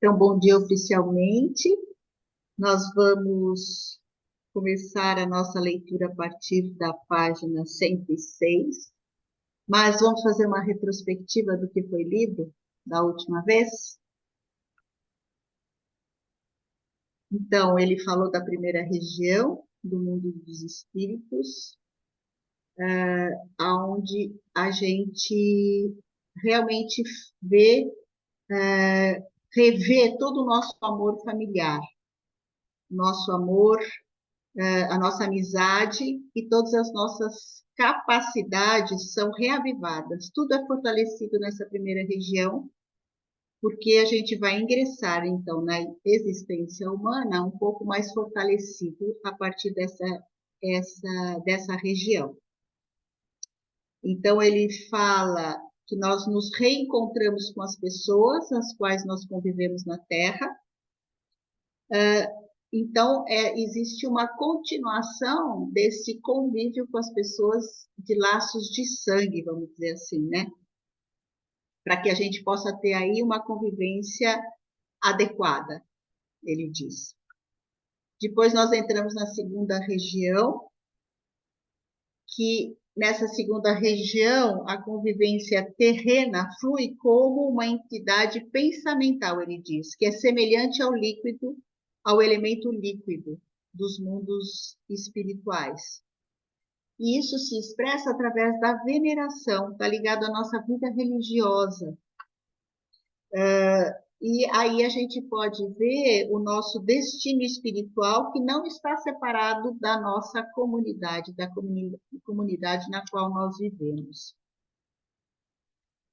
Então, bom dia oficialmente. Nós vamos começar a nossa leitura a partir da página 106, mas vamos fazer uma retrospectiva do que foi lido da última vez. Então, ele falou da primeira região do mundo dos espíritos, aonde a gente realmente vê, revê todo o nosso amor familiar, nosso amor, a nossa amizade e todas as nossas capacidades são reavivadas. Tudo é fortalecido nessa primeira região, porque a gente vai ingressar, então, na existência humana um pouco mais fortalecido a partir dessa região. Então, ele fala que nós nos reencontramos com as pessoas as quais nós convivemos na Terra. Então, existe uma continuação desse convívio com as pessoas de laços de sangue, vamos dizer assim, né? Para que a gente possa ter aí uma convivência adequada, ele diz. Depois nós entramos na segunda região, que nessa segunda região a convivência terrena flui como uma entidade pensamental, ele diz, que é semelhante ao líquido, ao elemento líquido dos mundos espirituais. E isso se expressa através da veneração, está ligado à nossa vida religiosa. E aí a gente pode ver o nosso destino espiritual que não está separado da nossa comunidade, da comunidade na qual nós vivemos.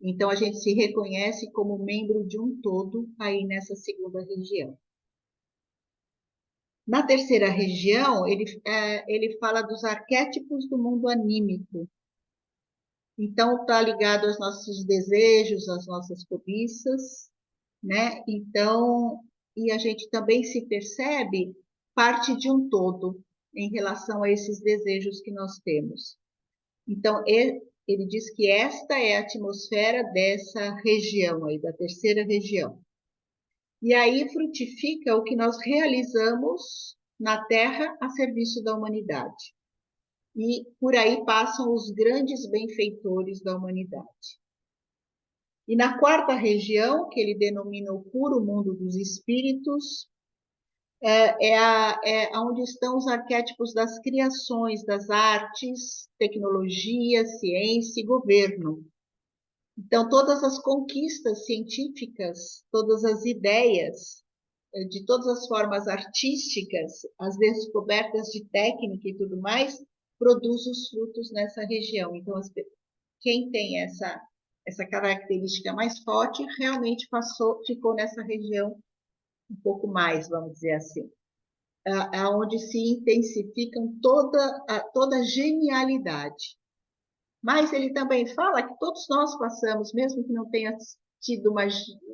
Então a gente se reconhece como membro de um todo aí nessa segunda região. Na terceira região, ele fala dos arquétipos do mundo anímico. Então, está ligado aos nossos desejos, às nossas cobiças, né? Então, e a gente também se percebe parte de um todo em relação a esses desejos que nós temos. Então, ele diz que esta é a atmosfera dessa região aí, da terceira região. E aí frutifica o que nós realizamos na Terra a serviço da humanidade. E por aí passam os grandes benfeitores da humanidade. E na quarta região, que ele denomina o puro mundo dos espíritos, é onde estão os arquétipos das criações, das artes, tecnologia, ciência e governo. Então, todas as conquistas científicas, todas as ideias, de todas as formas artísticas, as descobertas de técnica e tudo mais, produz os frutos nessa região. Então, quem tem essa característica mais forte realmente ficou nessa região um pouco mais, vamos dizer assim, aonde se intensificam toda a genialidade. Mas ele também fala que todos nós passamos, mesmo que não tenha tido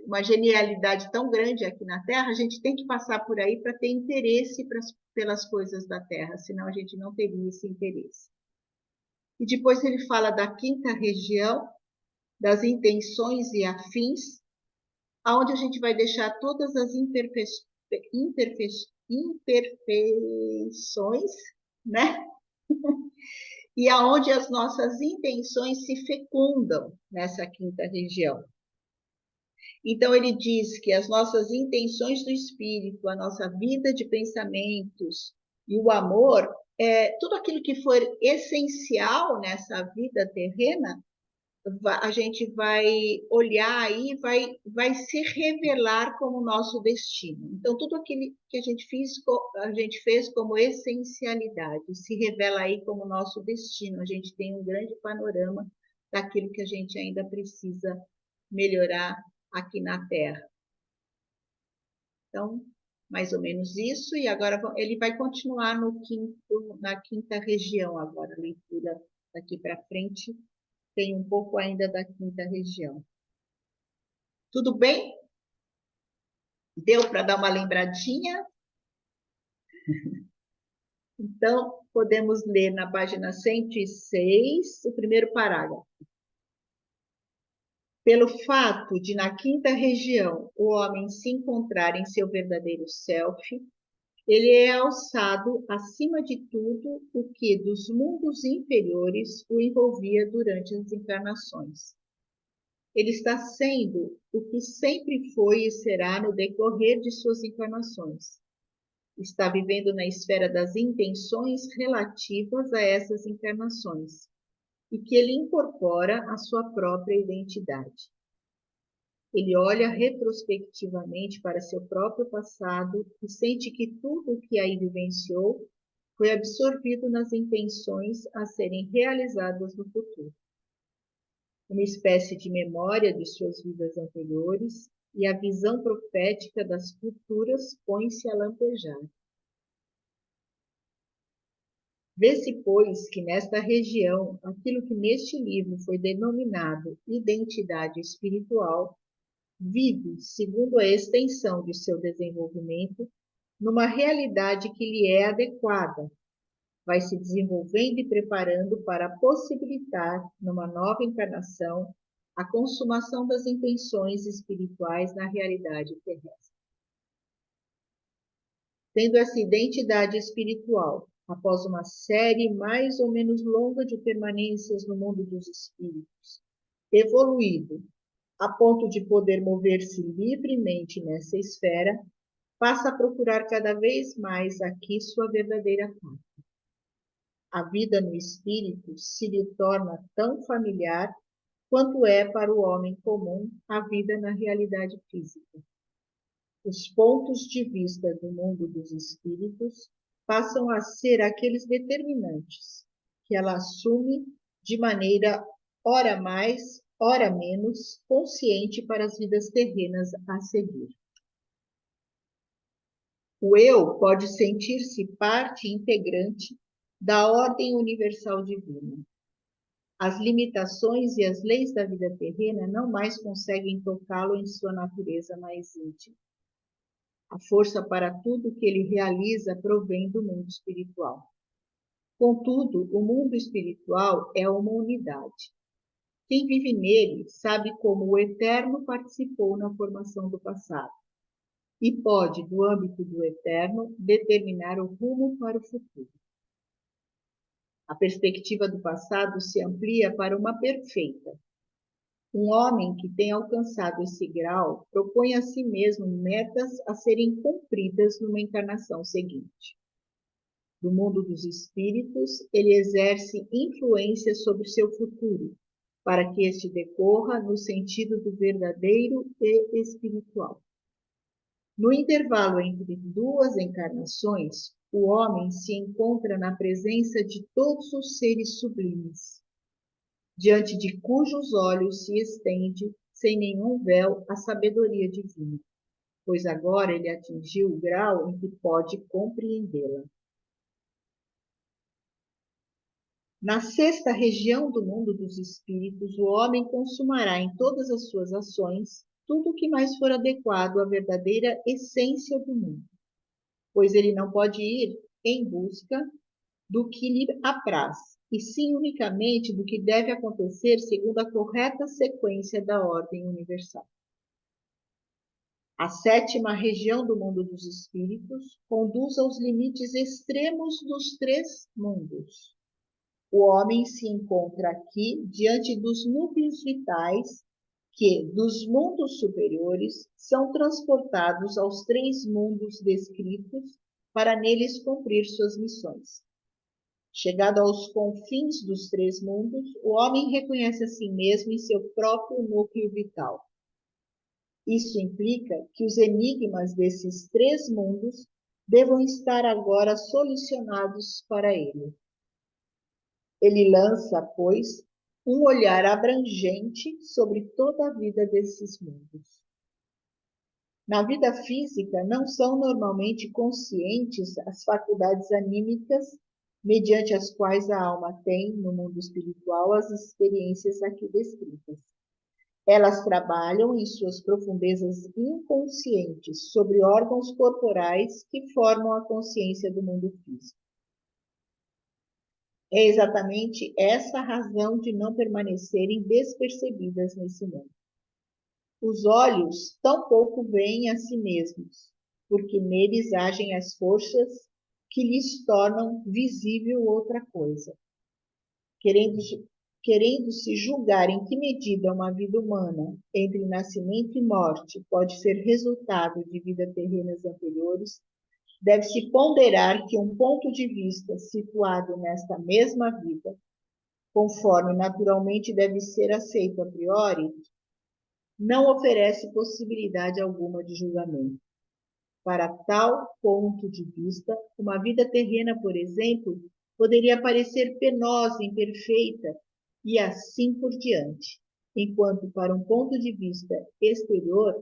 uma genialidade tão grande aqui na Terra, a gente tem que passar por aí para ter interesse pelas coisas da Terra, senão a gente não teria esse interesse. E depois ele fala da quinta região, das intenções e afins, aonde a gente vai deixar todas as imperfeições, né? E aonde as nossas intenções se fecundam nessa quinta região. Então, ele diz que as nossas intenções do espírito, a nossa vida de pensamentos e o amor, tudo aquilo que for essencial nessa vida terrena, a gente vai olhar aí, vai se revelar como nosso destino. Então, tudo aquilo que a gente fez como essencialidade, se revela aí como nosso destino. A gente tem um grande panorama daquilo que a gente ainda precisa melhorar aqui na Terra. Então, mais ou menos isso, e agora ele vai continuar na quinta região agora, a leitura daqui para frente tem um pouco ainda da quinta região. Tudo bem? Deu para dar uma lembradinha? Então, podemos ler na página 106, o primeiro parágrafo. Pelo fato de, na quinta região, o homem se encontrar em seu verdadeiro self, ele é alçado acima de tudo o que dos mundos inferiores o envolvia durante as encarnações. Ele está sendo o que sempre foi e será no decorrer de suas encarnações. Está vivendo na esfera das intenções relativas a essas encarnações, e que ele incorpora a sua própria identidade. Ele olha retrospectivamente para seu próprio passado e sente que tudo o que aí vivenciou foi absorvido nas intenções a serem realizadas no futuro. Uma espécie de memória de suas vidas anteriores, e a visão profética das futuras põe-se a lampejar. Vê-se, pois, que nesta região, aquilo que neste livro foi denominado identidade espiritual, vive, segundo a extensão de seu desenvolvimento, numa realidade que lhe é adequada, vai se desenvolvendo e preparando para possibilitar, numa nova encarnação, a consumação das intenções espirituais na realidade terrestre. Tendo essa identidade espiritual, após uma série mais ou menos longa de permanências no mundo dos espíritos, evoluído a ponto de poder mover-se livremente nessa esfera, passa a procurar cada vez mais aqui sua verdadeira pátria. A vida no espírito se lhe torna tão familiar quanto é para o homem comum a vida na realidade física. Os pontos de vista do mundo dos espíritos passam a ser aqueles determinantes que ela assume de maneira ora mais, ora menos consciente para as vidas terrenas a seguir. O eu pode sentir-se parte integrante da ordem universal divina. As limitações e as leis da vida terrena não mais conseguem tocá-lo em sua natureza mais íntima. A força para tudo que ele realiza provém do mundo espiritual. Contudo, o mundo espiritual é uma unidade. Quem vive nele sabe como o Eterno participou na formação do passado e pode, do âmbito do Eterno, determinar o rumo para o futuro. A perspectiva do passado se amplia para uma perfeita. Um homem que tem alcançado esse grau propõe a si mesmo metas a serem cumpridas numa encarnação seguinte. Do mundo dos espíritos, ele exerce influência sobre seu futuro, para que este decorra no sentido do verdadeiro e espiritual. No intervalo entre duas encarnações, o homem se encontra na presença de todos os seres sublimes, diante de cujos olhos se estende, sem nenhum véu, a sabedoria divina, pois agora ele atingiu o grau em que pode compreendê-la. Na sexta região do mundo dos espíritos, o homem consumará em todas as suas ações tudo o que mais for adequado à verdadeira essência do mundo, pois ele não pode ir em busca do que lhe apraz, e sim unicamente do que deve acontecer segundo a correta sequência da ordem universal. A sétima região do mundo dos espíritos conduz aos limites extremos dos três mundos. O homem se encontra aqui diante dos núcleos vitais que, dos mundos superiores, são transportados aos três mundos descritos para neles cumprir suas missões. Chegado aos confins dos três mundos, o homem reconhece a si mesmo em seu próprio núcleo vital. Isso implica que os enigmas desses três mundos devam estar agora solucionados para ele. Ele lança, pois, um olhar abrangente sobre toda a vida desses mundos. Na vida física, não são normalmente conscientes as faculdades anímicas mediante as quais a alma tem, no mundo espiritual, as experiências aqui descritas. Elas trabalham em suas profundezas inconscientes sobre órgãos corporais que formam a consciência do mundo físico. É exatamente essa a razão de não permanecerem despercebidas nesse mundo. Os olhos tampouco veem a si mesmos, porque neles agem as forças que lhes tornam visível outra coisa. Querendo, querendo-se julgar em que medida uma vida humana, entre nascimento e morte, pode ser resultado de vidas terrenas anteriores, deve-se ponderar que um ponto de vista situado nesta mesma vida, conforme naturalmente deve ser aceito a priori, não oferece possibilidade alguma de julgamento. Para tal ponto de vista, uma vida terrena, por exemplo, poderia parecer penosa, imperfeita e assim por diante, enquanto para um ponto de vista exterior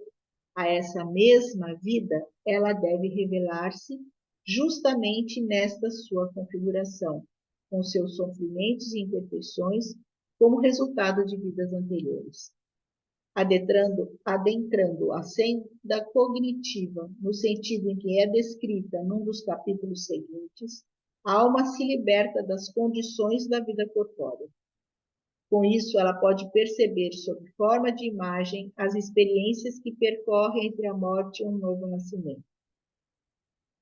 a essa mesma vida, ela deve revelar-se justamente nesta sua configuração, com seus sofrimentos e imperfeições como resultado de vidas anteriores. Adentrando a senda cognitiva, no sentido em que é descrita num dos capítulos seguintes, a alma se liberta das condições da vida corpórea. Com isso, ela pode perceber, sob forma de imagem, as experiências que percorrem entre a morte e um novo nascimento.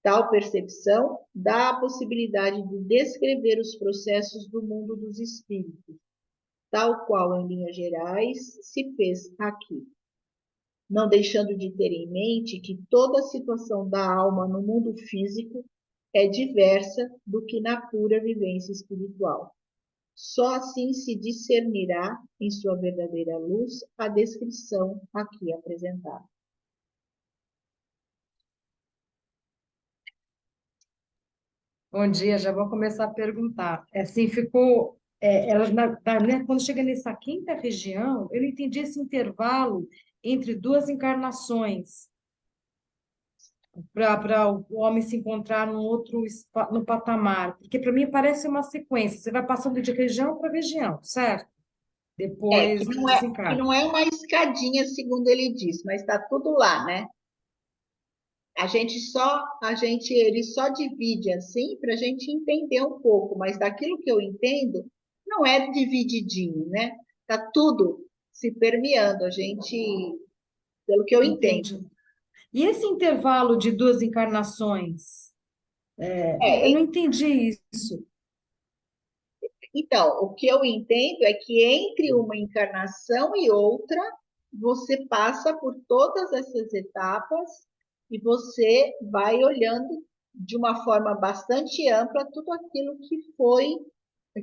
Tal percepção dá a possibilidade de descrever os processos do mundo dos espíritos, tal qual, em linhas gerais, se fez aqui, não deixando de ter em mente que toda a situação da alma no mundo físico é diversa do que na pura vivência espiritual. Só assim se discernirá, em sua verdadeira luz, a descrição aqui apresentada. Bom dia, já vou começar a perguntar. Assim, ficou. Né, quando chega nessa quinta região, eu não entendi esse intervalo entre duas encarnações, para o homem se encontrar no patamar, porque para mim parece uma sequência. Você vai passando de região para região, certo? Que Depois que desencarna. não é uma escadinha, segundo ele diz, mas está tudo lá, né? Ele só divide assim para a gente entender um pouco, mas daquilo que eu entendo, não é divididinho, né? Tá tudo se permeando, pelo que eu entendo. Entendi. E esse intervalo de duas encarnações? Eu É, não entendi isso. então, o que eu entendo é que entre uma encarnação e outra, você passa por todas essas etapas e você vai olhando de uma forma bastante ampla tudo aquilo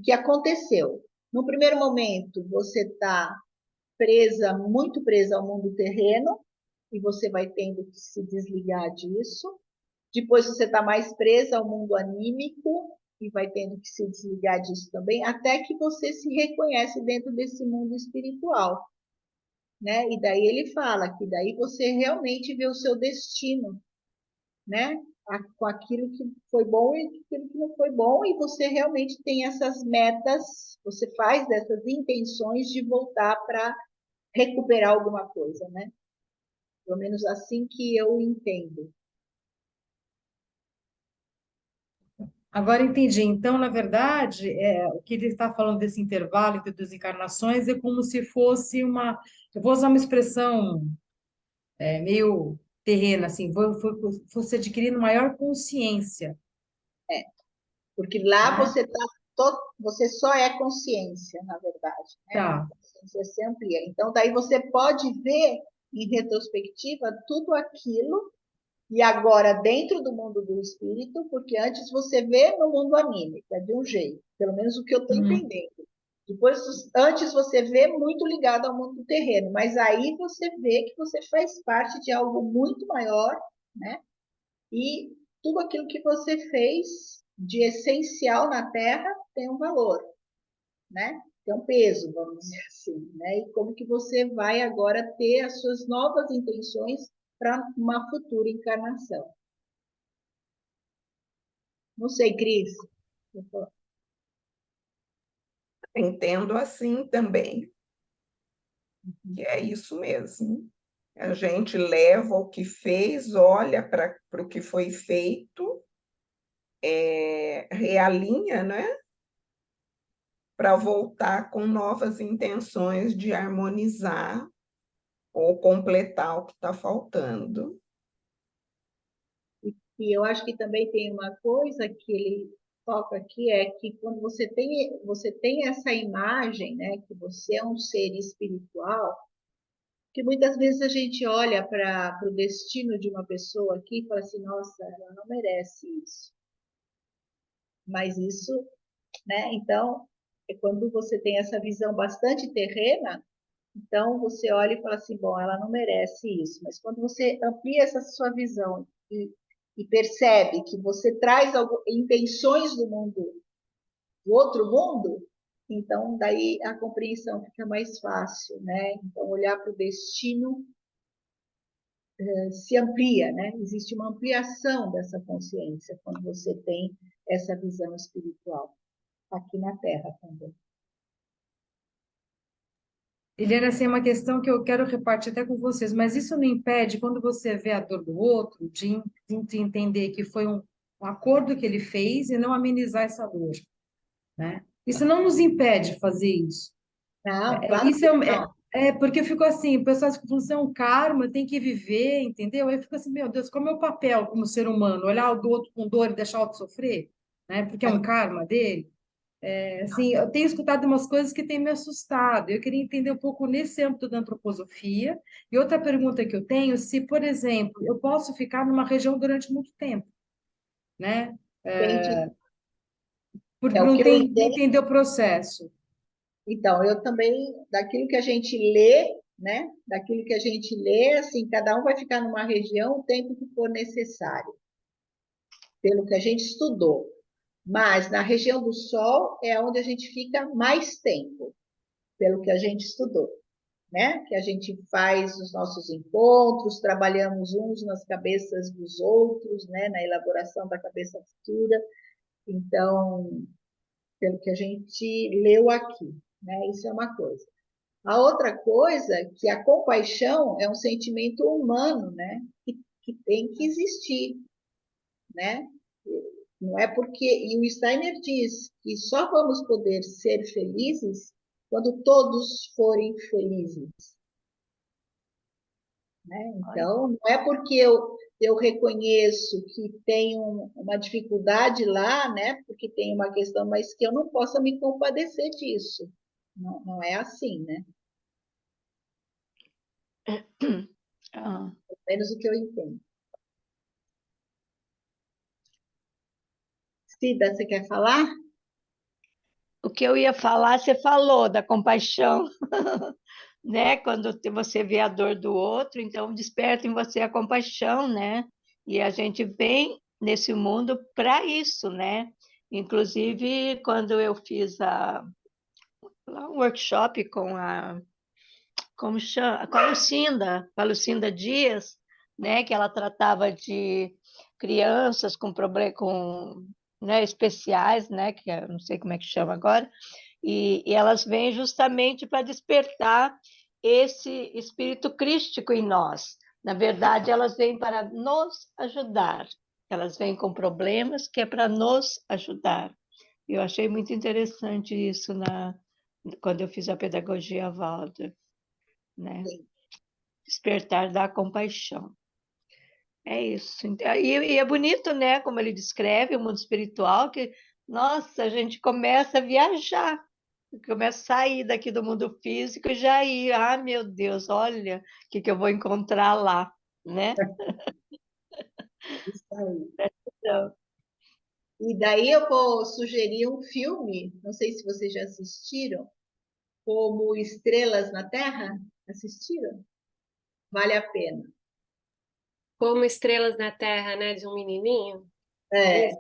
que aconteceu. No primeiro momento, você está muito presa ao mundo terreno, e você vai tendo que se desligar disso. Depois você está mais presa ao mundo anímico e vai tendo que se desligar disso também, até que você se reconhece dentro desse mundo espiritual, né? E daí ele fala que daí você realmente vê o seu destino, né? Com aquilo que foi bom e aquilo que não foi bom, e você realmente tem essas metas, você faz dessas intenções de voltar para recuperar alguma coisa, né? Pelo menos assim que eu entendo. Agora entendi. Então, na verdade, o que ele está falando desse intervalo entre duas encarnações é como se fosse uma. Eu vou usar uma expressão meio terrena, assim, fosse adquirindo maior consciência, Porque lá né? você só é consciência, na verdade, né? A Tá. consciência se amplia. Então, daí você pode ver em retrospectiva tudo aquilo, e agora dentro do mundo do espírito, porque antes você vê no mundo anímico, é de um jeito, pelo menos o que eu estou Uhum. entendendo. Depois, antes você vê muito ligado ao mundo terreno, mas aí você vê que você faz parte de algo muito maior, né? E tudo aquilo que você fez de essencial na Terra tem um valor, né? Tem um peso, vamos dizer assim, né? E como que você vai agora ter as suas novas intenções para uma futura encarnação. Não sei, Cris. Entendo assim também, que é isso mesmo. A gente leva o que fez, olha para o que foi feito, realinha, né? Para voltar com novas intenções de harmonizar ou completar o que está faltando. E eu acho que também tem uma coisa que ele toca aqui, é que quando você tem essa imagem, né, que você é um ser espiritual, que muitas vezes a gente olha para o destino de uma pessoa aqui e fala assim, nossa, ela não merece isso. Mas isso, né? Então, é quando você tem essa visão bastante terrena, então você olha e fala assim, bom, ela não merece isso. Mas quando você amplia essa sua visão e percebe que você traz intenções do mundo, do outro mundo, então daí a compreensão fica mais fácil, né? Então olhar para o destino se amplia, né? Existe uma ampliação dessa consciência quando você tem essa visão espiritual aqui na Terra também. Eliana, assim, é uma questão que eu quero repartir até com vocês, mas isso não impede, quando você vê a dor do outro, de entender que foi um acordo que ele fez e não amenizar essa dor, né? Isso não nos impede de fazer isso. Não, claro Isso que não. porque ficou assim, o pessoal fica falando assim, é um karma, tem que viver, entendeu? Aí fica assim, meu Deus, qual é o meu papel como ser humano? Olhar o do outro com dor e deixar o outro sofrer, né? Porque é um karma dele. Assim, eu tenho escutado umas coisas que têm me assustado. Eu queria entender um pouco nesse âmbito da antroposofia. E outra pergunta que eu tenho, se, por exemplo, eu posso ficar numa região durante muito tempo, né? Entende? Por É o não que eu entendo. entender o processo. Então, eu também, daquilo que a gente lê, né? Daquilo que a gente lê, assim, cada um vai ficar numa região o tempo que for necessário, pelo que a gente estudou. Mas na região do Sol é onde a gente fica mais tempo, pelo que a gente estudou, né? Que a gente faz os nossos encontros, trabalhamos uns nas cabeças dos outros, né? Na elaboração da cabeça futura. Então, pelo que a gente leu aqui, né? Isso é uma coisa. A outra coisa, que a compaixão é um sentimento humano, né? Que tem que existir, né? Não é porque. E o Steiner diz que só vamos poder ser felizes quando todos forem felizes, né? Então, não é porque eu reconheço que tem uma dificuldade lá, né? Porque tem uma questão, mas que eu não possa me compadecer disso. Não, não é assim, né? Ah, Pelo menos o que eu entendo. Cida, você quer falar? o que eu ia falar, você falou da compaixão, né? Quando você vê a dor do outro, então desperta em você a compaixão, né? E a gente vem nesse mundo para isso, né? Inclusive, quando eu fiz lá um workshop como chama, com a Lucinda Dias, né? Que ela tratava de crianças com problema, né, especiais, né? Que eu não sei como é que chama agora, e elas vêm justamente para despertar esse espírito crístico em nós. Na verdade, elas vêm para nos ajudar. Elas vêm com problemas que é para nos ajudar. Eu achei muito interessante isso quando eu fiz a pedagogia Waldorf, né? Sim. Despertar da compaixão. É isso. E é bonito, né? Como ele descreve o mundo espiritual, que, nossa, a gente começa a viajar. Começa a sair daqui do mundo físico e já ir. Ah, meu Deus, olha o que eu vou encontrar lá, né? Isso aí. Então, E daí eu vou sugerir um filme, não sei se vocês já assistiram, como Estrelas na Terra. Assistiram? Vale a pena. Como estrelas na terra, né? De um menininho. É É, isso?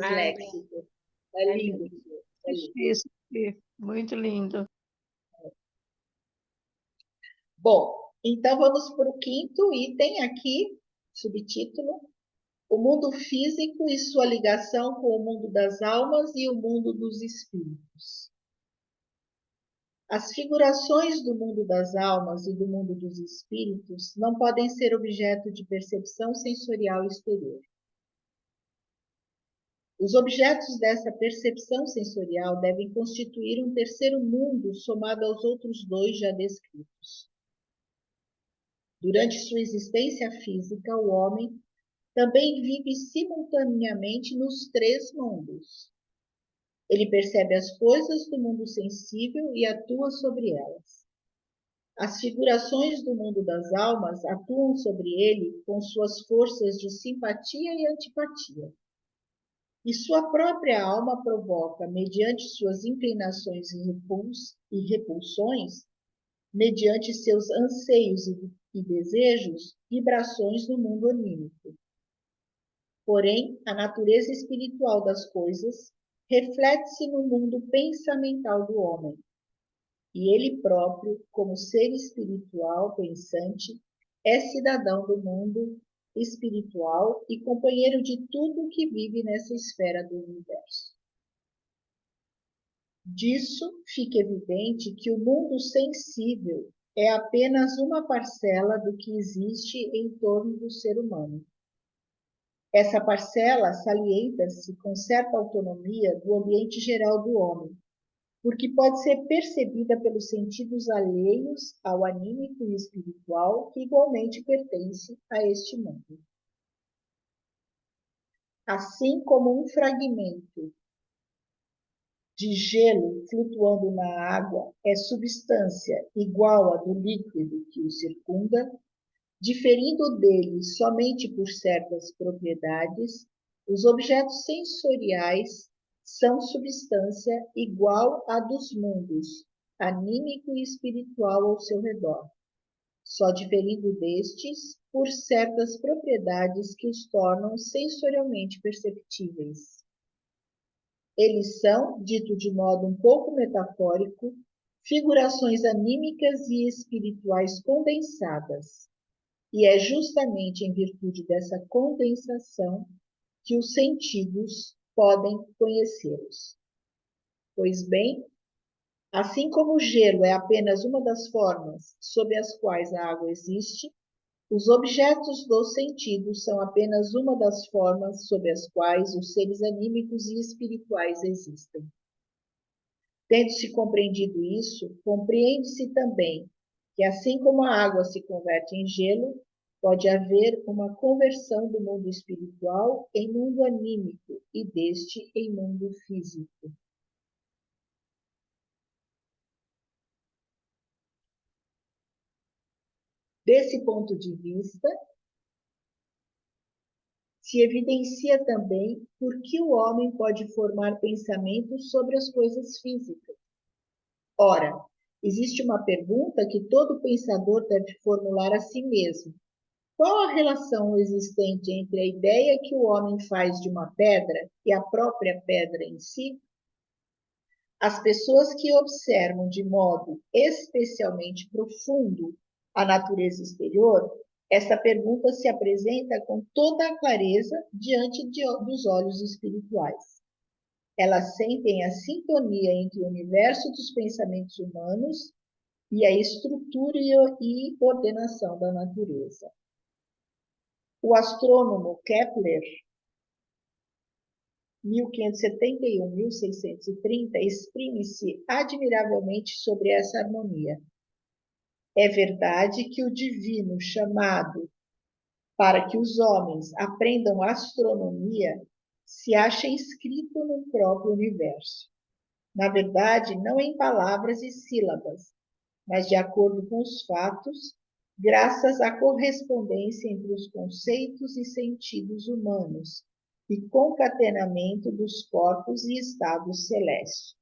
Ai, disléxico. É é lindo. lindo. É lindo. isso, muito lindo. Bom, então vamos para o quinto item aqui, subtítulo: o mundo físico e sua ligação com o mundo das almas e o mundo dos espíritos. As figurações do mundo das almas e do mundo dos espíritos não podem ser objeto de percepção sensorial exterior. Os objetos dessa percepção sensorial devem constituir um terceiro mundo somado aos outros dois já descritos. Durante sua existência física, o homem também vive simultaneamente nos três mundos. Ele percebe as coisas do mundo sensível e atua sobre elas. As figurações do mundo das almas atuam sobre ele com suas forças de simpatia e antipatia. E sua própria alma provoca, mediante suas inclinações e repulsões, mediante seus anseios e desejos, vibrações no mundo anímico. Porém, a natureza espiritual das coisas reflete-se no mundo pensamental do homem, e ele próprio, como ser espiritual pensante, é cidadão do mundo espiritual e companheiro de tudo que vive nessa esfera do universo. Disso fica evidente que o mundo sensível é apenas uma parcela do que existe em torno do ser humano. Essa parcela salienta-se com certa autonomia do ambiente geral do homem, porque pode ser percebida pelos sentidos alheios ao anímico e espiritual que igualmente pertence a este mundo. Assim como um fragmento de gelo flutuando na água é substância igual à do líquido que o circunda, diferindo dele somente por certas propriedades, os objetos sensoriais são substância igual à dos mundos, anímico e espiritual ao seu redor, só diferindo destes por certas propriedades que os tornam sensorialmente perceptíveis. Eles são, dito de modo um pouco metafórico, figurações anímicas e espirituais condensadas, e é justamente em virtude dessa condensação que os sentidos podem conhecê-los. Pois bem, assim como o gelo é apenas uma das formas sob as quais a água existe, os objetos dos sentidos são apenas uma das formas sob as quais os seres anímicos e espirituais existem. Tendo-se compreendido isso, compreende-se também que, assim como a água se converte em gelo, pode haver uma conversão do mundo espiritual em mundo anímico e deste em mundo físico. Desse ponto de vista, se evidencia também por que o homem pode formar pensamentos sobre as coisas físicas. Ora, existe uma pergunta que todo pensador deve formular a si mesmo. Qual a relação existente entre a ideia que o homem faz de uma pedra e a própria pedra em si? As pessoas que observam de modo especialmente profundo a natureza exterior, esta pergunta se apresenta com toda a clareza diante dos olhos espirituais. Elas sentem a sintonia entre o universo dos pensamentos humanos e a estrutura e ordenação da natureza. O astrônomo Kepler, 1571-1630, exprime-se admiravelmente sobre essa harmonia. É verdade que o divino chamado para que os homens aprendam astronomia se acha inscrito no próprio universo. Na verdade, não em palavras e sílabas, mas de acordo com os fatos, graças à correspondência entre os conceitos e sentidos humanos e concatenamento dos corpos e estados celestes.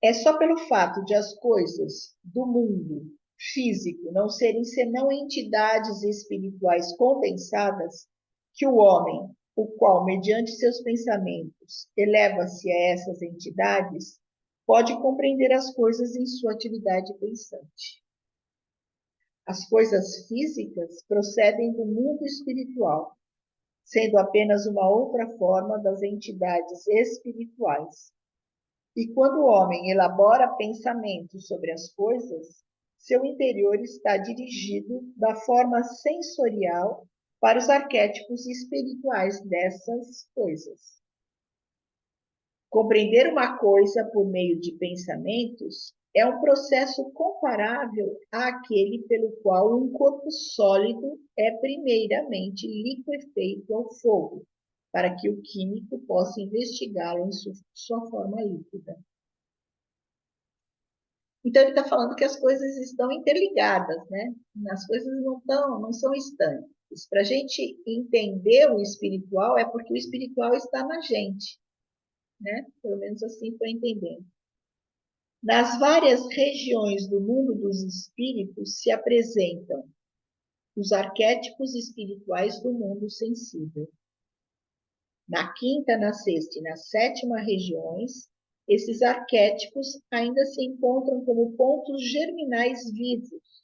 É só pelo fato de as coisas do mundo físico não serem senão entidades espirituais condensadas que o homem, o qual, mediante seus pensamentos, eleva-se a essas entidades, pode compreender as coisas em sua atividade pensante. As coisas físicas procedem do mundo espiritual, sendo apenas uma outra forma das entidades espirituais. E quando o homem elabora pensamentos sobre as coisas, seu interior está dirigido da forma sensorial para os arquétipos espirituais dessas coisas. Compreender uma coisa por meio de pensamentos é um processo comparável àquele pelo qual um corpo sólido é primeiramente liquefeito ao fogo, para que o químico possa investigá-lo em sua forma líquida. Então, ele está falando que as coisas estão interligadas, né? As coisas não são estanques. Para a gente entender o espiritual, é porque o espiritual está na gente, né? Pelo menos assim estou entendendo. Nas várias regiões do mundo dos espíritos se apresentam os arquétipos espirituais do mundo sensível. Na quinta, na sexta e na sétima regiões, esses arquétipos ainda se encontram como pontos germinais vivos,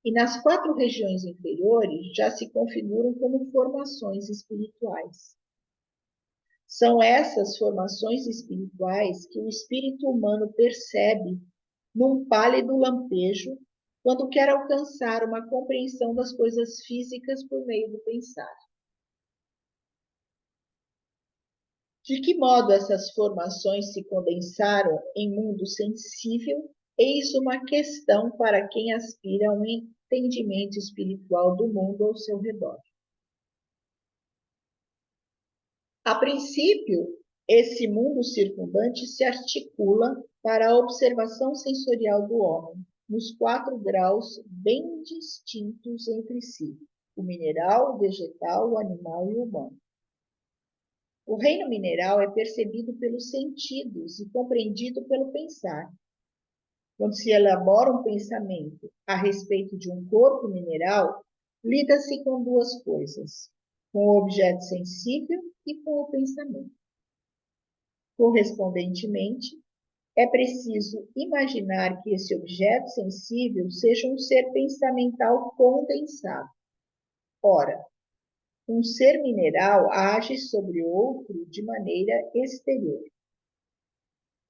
e nas 4 regiões inferiores já se configuram como formações espirituais. São essas formações espirituais que o espírito humano percebe num pálido lampejo quando quer alcançar uma compreensão das coisas físicas por meio do pensar. De que modo essas formações se condensaram em mundo sensível, eis uma questão para quem aspira a um entendimento espiritual do mundo ao seu redor. A princípio, esse mundo circundante se articula para a observação sensorial do homem, nos 4 graus bem distintos entre si: o mineral, o vegetal, o animal e o humano. O reino mineral é percebido pelos sentidos e compreendido pelo pensar. Quando se elabora um pensamento a respeito de um corpo mineral, lida-se com 2 coisas: com o objeto sensível e com o pensamento. Correspondentemente, é preciso imaginar que esse objeto sensível seja um ser pensamental condensado. Ora, um ser mineral age sobre outro de maneira exterior.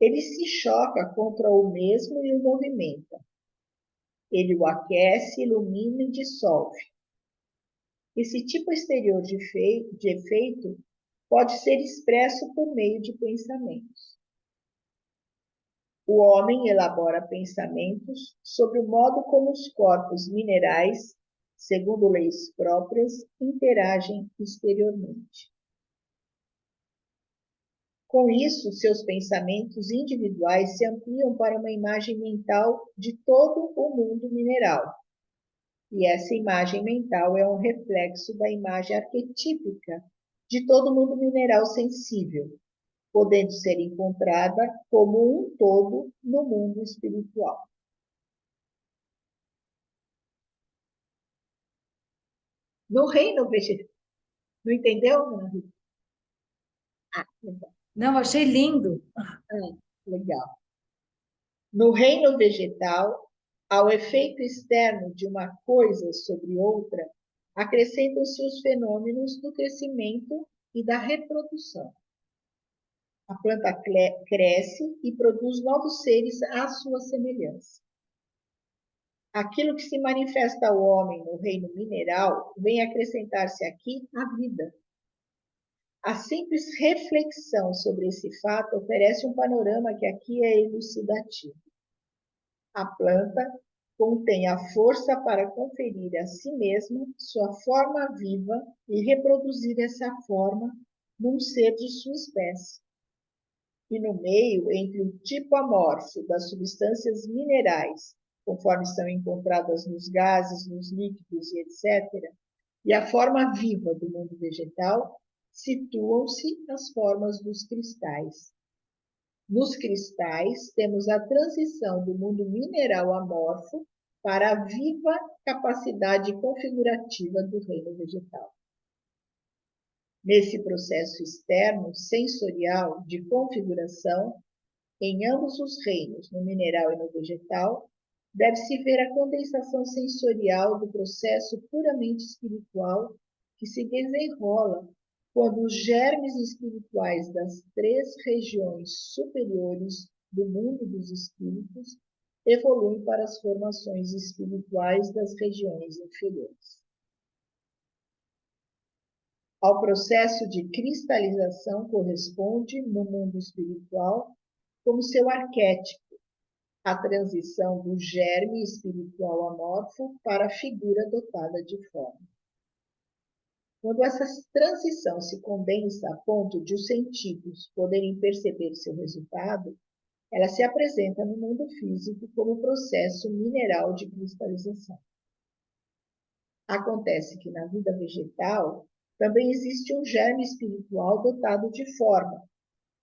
Ele se choca contra o mesmo e o movimenta. Ele o aquece, ilumina e dissolve. Esse tipo exterior de efeito pode ser expresso por meio de pensamentos. O homem elabora pensamentos sobre o modo como os corpos minerais, segundo leis próprias, interagem exteriormente. Com isso, seus pensamentos individuais se ampliam para uma imagem mental de todo o mundo mineral. E essa imagem mental é um reflexo da imagem arquetípica de todo o mundo mineral sensível, podendo ser encontrada como um todo no mundo espiritual. No reino vegetal. Não entendeu, Ana Rita? Legal. Não, achei lindo. Legal. No reino vegetal, ao efeito externo de uma coisa sobre outra, acrescentam-se os fenômenos do crescimento e da reprodução. A planta cresce e produz novos seres à sua semelhança. Aquilo que se manifesta ao homem no reino mineral vem acrescentar-se aqui à vida. A simples reflexão sobre esse fato oferece um panorama que aqui é elucidativo. A planta contém a força para conferir a si mesma sua forma viva e reproduzir essa forma num ser de sua espécie. E no meio, entre o tipo amorfo das substâncias minerais, conforme são encontradas nos gases, nos líquidos e etc., e a forma viva do mundo vegetal, situam-se as formas dos cristais. Nos cristais, temos a transição do mundo mineral amorfo para a viva capacidade configurativa do reino vegetal. Nesse processo externo, sensorial, de configuração, em ambos os reinos, no mineral e no vegetal, deve-se ver a condensação sensorial do processo puramente espiritual que se desenrola quando os germes espirituais das 3 regiões superiores do mundo dos espíritos evoluem para as formações espirituais das regiões inferiores. Ao processo de cristalização corresponde, no mundo espiritual, como seu arquétipo, a transição do germe espiritual amorfo para a figura dotada de forma. Quando essa transição se condensa a ponto de os sentidos poderem perceber seu resultado, ela se apresenta no mundo físico como processo mineral de cristalização. Acontece que na vida vegetal também existe um germe espiritual dotado de forma,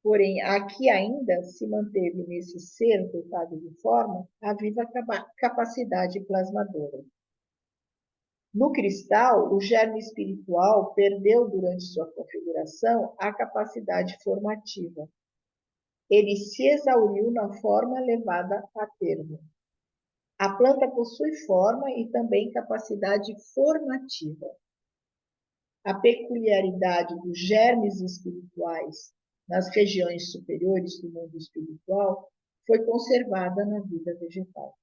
porém aqui ainda se manteve nesse ser dotado de forma a viva capacidade plasmadora. No cristal, o germe espiritual perdeu durante sua configuração a capacidade formativa. Ele se exauriu na forma levada a termo. A planta possui forma e também capacidade formativa. A peculiaridade dos germes espirituais nas regiões superiores do mundo espiritual foi conservada na vida vegetal.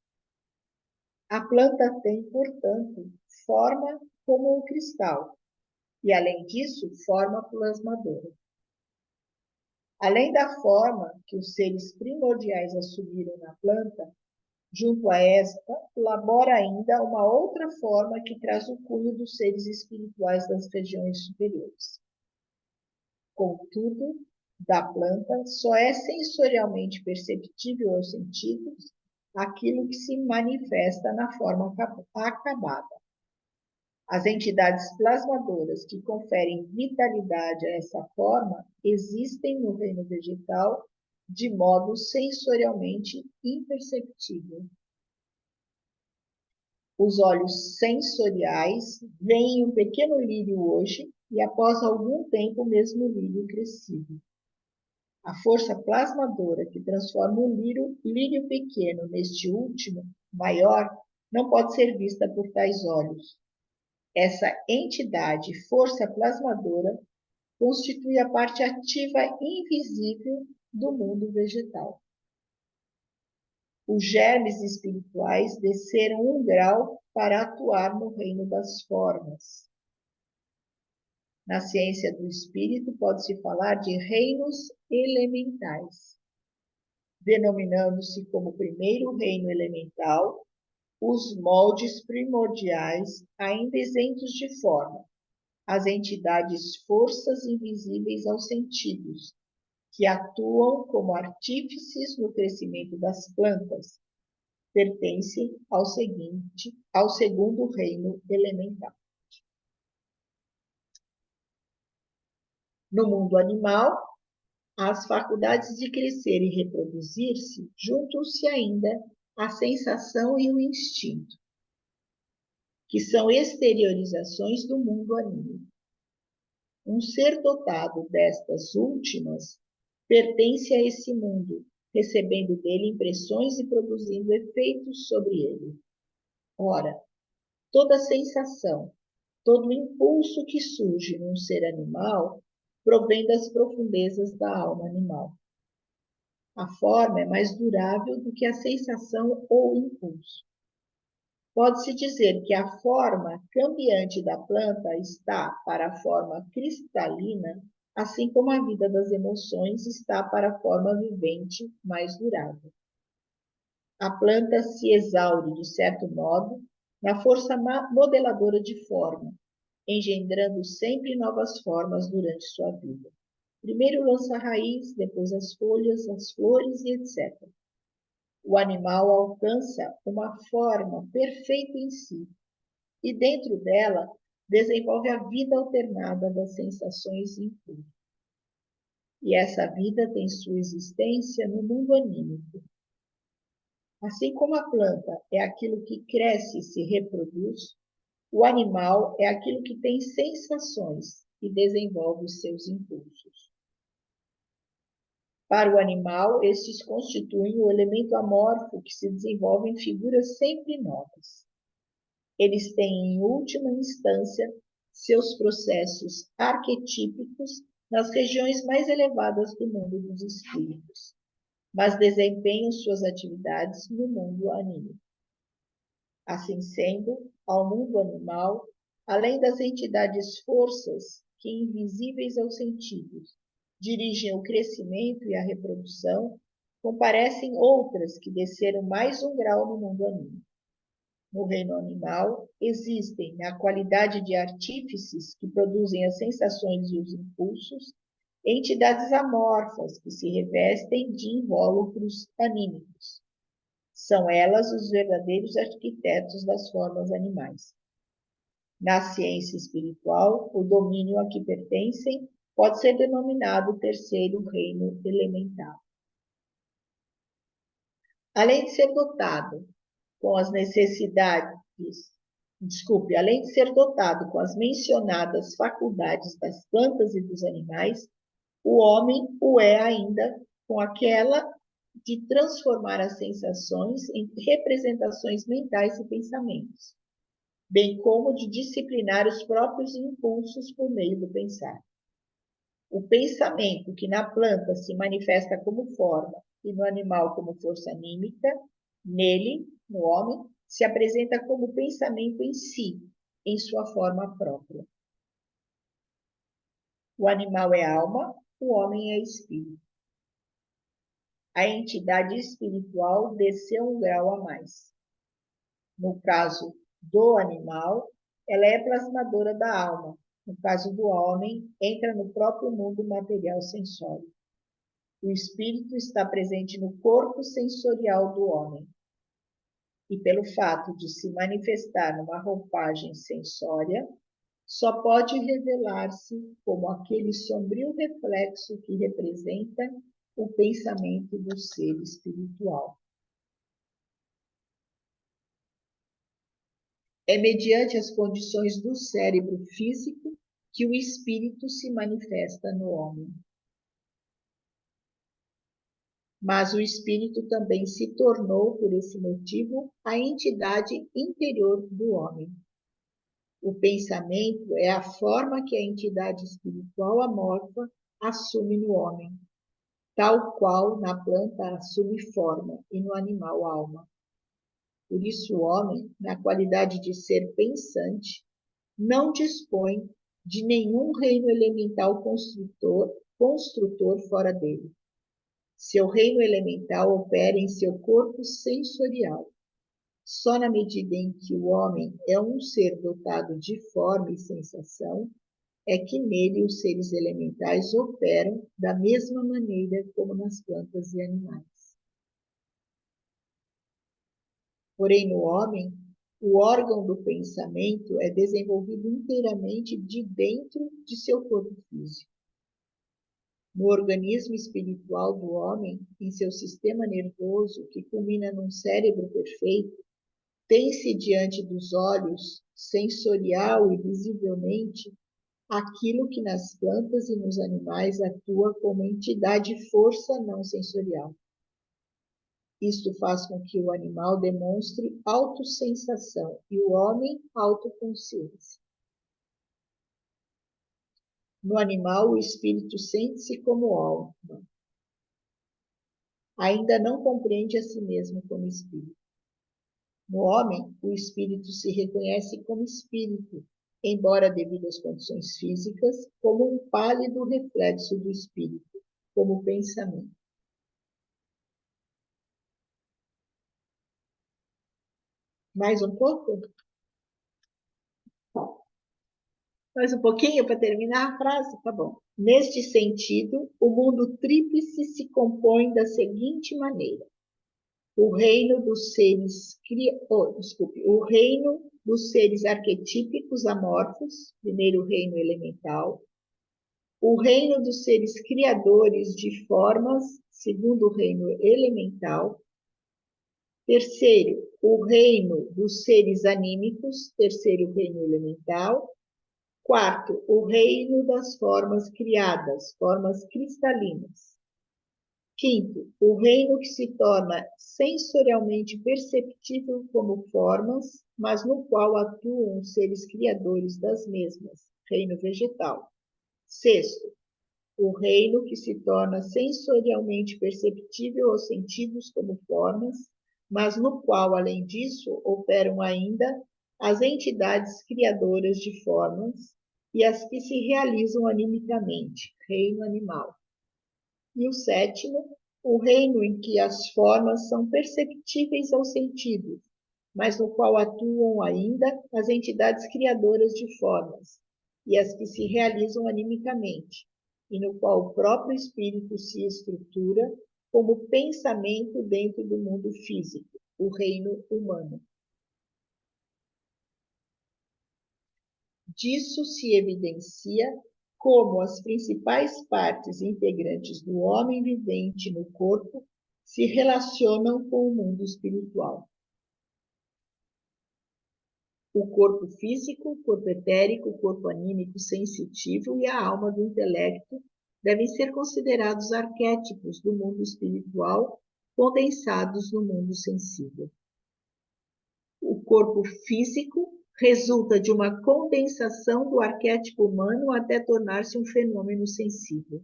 A planta tem, portanto, forma como um cristal e, além disso, forma plasmadora. Além da forma que os seres primordiais assumiram na planta, junto a esta, labora ainda uma outra forma que traz o cunho dos seres espirituais das regiões superiores. Contudo, da planta só é sensorialmente perceptível aos sentidos aquilo que se manifesta na forma acabada. As entidades plasmadoras que conferem vitalidade a essa forma existem no reino vegetal de modo sensorialmente imperceptível. Os olhos sensoriais veem um pequeno lírio hoje e, após algum tempo, o mesmo lírio crescido. A força plasmadora que transforma um lírio pequeno neste último, maior, não pode ser vista por tais olhos. Essa entidade, força plasmadora, constitui a parte ativa invisível do mundo vegetal. Os germes espirituais desceram um grau para atuar no reino das formas. Na ciência do espírito, pode-se falar de reinos elementais, denominando-se como primeiro reino elemental os moldes primordiais ainda isentos de forma, as entidades forças invisíveis aos sentidos, que atuam como artífices no crescimento das plantas, pertencem ao segundo reino elemental. No mundo animal, as faculdades de crescer e reproduzir-se juntam-se ainda à sensação e o instinto, que são exteriorizações do mundo anímico. Um ser dotado destas últimas pertence a esse mundo, recebendo dele impressões e produzindo efeitos sobre ele. Ora, toda sensação, todo impulso que surge num ser animal provém das profundezas da alma animal. A forma é mais durável do que a sensação ou impulso. Pode-se dizer que a forma cambiante da planta está para a forma cristalina, assim como a vida das emoções está para a forma vivente mais durável. A planta se exaure, de certo modo, na força modeladora de forma, engendrando sempre novas formas durante sua vida. Primeiro lança a raiz, depois as folhas, as flores e etc. O animal alcança uma forma perfeita em si e, dentro dela, desenvolve a vida alternada das sensações e impulsos. E essa vida tem sua existência no mundo anímico. Assim como a planta é aquilo que cresce e se reproduz, o animal é aquilo que tem sensações e desenvolve os seus impulsos. Para o animal, estes constituem o elemento amorfo que se desenvolve em figuras sempre novas. Eles têm, em última instância, seus processos arquetípicos nas regiões mais elevadas do mundo dos espíritos, mas desempenham suas atividades no mundo anímico. Assim sendo, ao mundo animal, além das entidades forças que, invisíveis aos sentidos, dirigem o crescimento e a reprodução, comparecem outras que desceram mais um grau no mundo anímico. No reino animal, existem, na qualidade de artífices que produzem as sensações e os impulsos, entidades amorfas que se revestem de invólucros anímicos. São elas os verdadeiros arquitetos das formas animais. Na ciência espiritual, o domínio a que pertencem pode ser denominado terceiro reino elemental. Além de ser dotado com as além de ser dotado com as mencionadas faculdades das plantas e dos animais, o homem o é ainda com aquela de transformar as sensações em representações mentais e pensamentos, bem como de disciplinar os próprios impulsos por meio do pensar. O pensamento, que na planta se manifesta como forma e no animal como força anímica, nele, no homem, se apresenta como pensamento em si, em sua forma própria. O animal é alma, o homem é espírito. A entidade espiritual desceu um grau a mais. No caso do animal, ela é plasmadora da alma. No caso do homem, entra no próprio mundo material sensório. O espírito está presente no corpo sensorial do homem. E pelo fato de se manifestar numa roupagem sensória, só pode revelar-se como aquele sombrio reflexo que representa o pensamento do ser espiritual. É mediante as condições do cérebro físico que o espírito se manifesta no homem. Mas o espírito também se tornou, por esse motivo, a entidade interior do homem. O pensamento é a forma que a entidade espiritual amorfa assume no homem, tal qual na planta assume forma e no animal alma. Por isso o homem, na qualidade de ser pensante, não dispõe de nenhum reino elemental construtor fora dele. Seu reino elemental opera em seu corpo sensorial. Só na medida em que o homem é um ser dotado de forma e sensação, é que nele os seres elementais operam da mesma maneira como nas plantas e animais. Porém, no homem, o órgão do pensamento é desenvolvido inteiramente de dentro de seu corpo físico. No organismo espiritual do homem, em seu sistema nervoso, que culmina num cérebro perfeito, tem-se diante dos olhos, sensorial e visivelmente, aquilo que nas plantas e nos animais atua como entidade força não sensorial. Isto faz com que o animal demonstre autossensação e o homem autoconsciência. No animal, o espírito sente-se como alma. Ainda não compreende a si mesmo como espírito. No homem, o espírito se reconhece como espírito, embora devido às condições físicas, como um pálido reflexo do espírito, como pensamento. Mais um pouco? Mais um pouquinho para terminar a frase? Tá bom. Neste sentido, o mundo tríplice se compõe da seguinte maneira: o reino dos seres o reino dos seres arquetípicos amorfos, primeiro reino elemental, o reino dos seres criadores de formas, segundo reino elemental, terceiro, o reino dos seres anímicos, terceiro reino elemental, quarto, o reino das formas criadas, formas cristalinas. Quinto, o reino que se torna sensorialmente perceptível como formas, mas no qual atuam os seres criadores das mesmas, reino vegetal. Sexto, o reino que se torna sensorialmente perceptível aos sentidos como formas, mas no qual, além disso, operam ainda as entidades criadoras de formas e as que se realizam animicamente, reino animal. E o sétimo, O reino em que as formas são perceptíveis aos sentidos, mas no qual atuam ainda as entidades criadoras de formas e as que se realizam animicamente, e no qual o próprio espírito se estrutura como pensamento dentro do mundo físico, o reino humano. Disso se evidencia como as principais partes integrantes do homem vivente no corpo se relacionam com o mundo espiritual. O corpo físico, o corpo etérico, o corpo anímico sensitivo e a alma do intelecto devem ser considerados arquétipos do mundo espiritual condensados no mundo sensível. O corpo físico resulta de uma condensação do arquétipo humano até tornar-se um fenômeno sensível.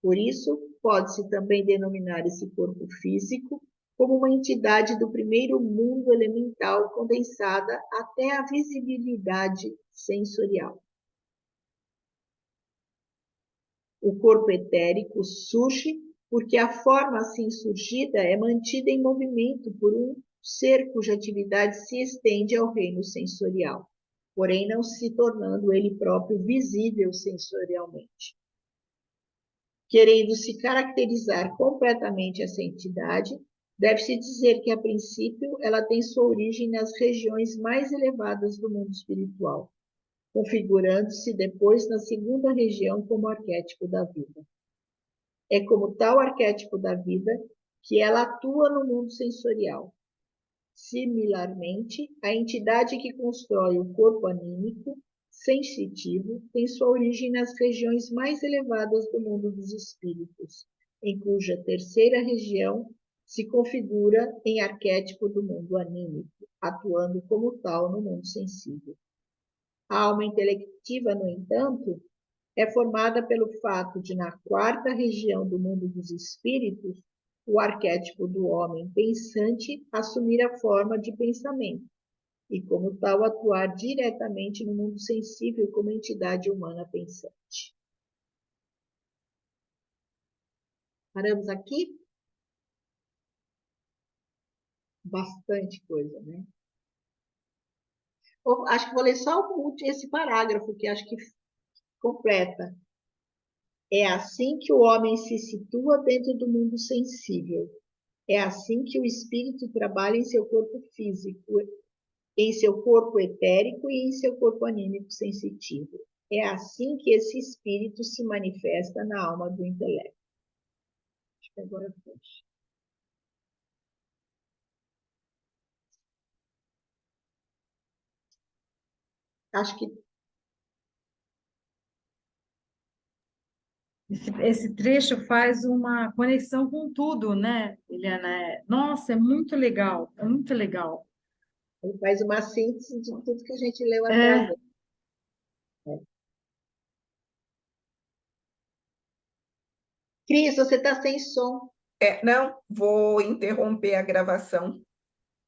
Por isso, pode-se também denominar esse corpo físico como uma entidade do primeiro mundo elemental condensada até a visibilidade sensorial. O corpo etérico surge porque a forma assim surgida é mantida em movimento por um ser cuja atividade se estende ao reino sensorial, porém não se tornando ele próprio visível sensorialmente. Querendo se caracterizar completamente essa entidade, deve-se dizer que, a princípio, ela tem sua origem nas regiões mais elevadas do mundo espiritual, configurando-se depois na segunda região como arquétipo da vida. É como tal arquétipo da vida que ela atua no mundo sensorial. Similarmente, a entidade que constrói o corpo anímico sensitivo tem sua origem nas regiões mais elevadas do mundo dos espíritos, em cuja terceira região se configura em arquétipo do mundo anímico, atuando como tal no mundo sensível. A alma intelectiva, no entanto, é formada pelo fato de, na quarta região do mundo dos espíritos, o arquétipo do homem pensante assumir a forma de pensamento e, como tal, atuar diretamente no mundo sensível como entidade humana pensante. Paramos aqui? Bastante coisa, né? Acho que vou ler só esse parágrafo, que acho que completa. É assim que o homem se situa dentro do mundo sensível. É assim que o espírito trabalha em seu corpo físico, em seu corpo etérico e em seu corpo anímico sensitivo. É assim que esse espírito se manifesta na alma do intelecto. Acho que agora fecha. Acho que Esse trecho faz uma conexão com tudo, né, Eliana? Nossa, é muito legal, é muito legal. ele faz uma síntese de tudo que a gente leu atrás. É, Cris, você está sem som. Não, vou interromper a gravação.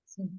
Sim.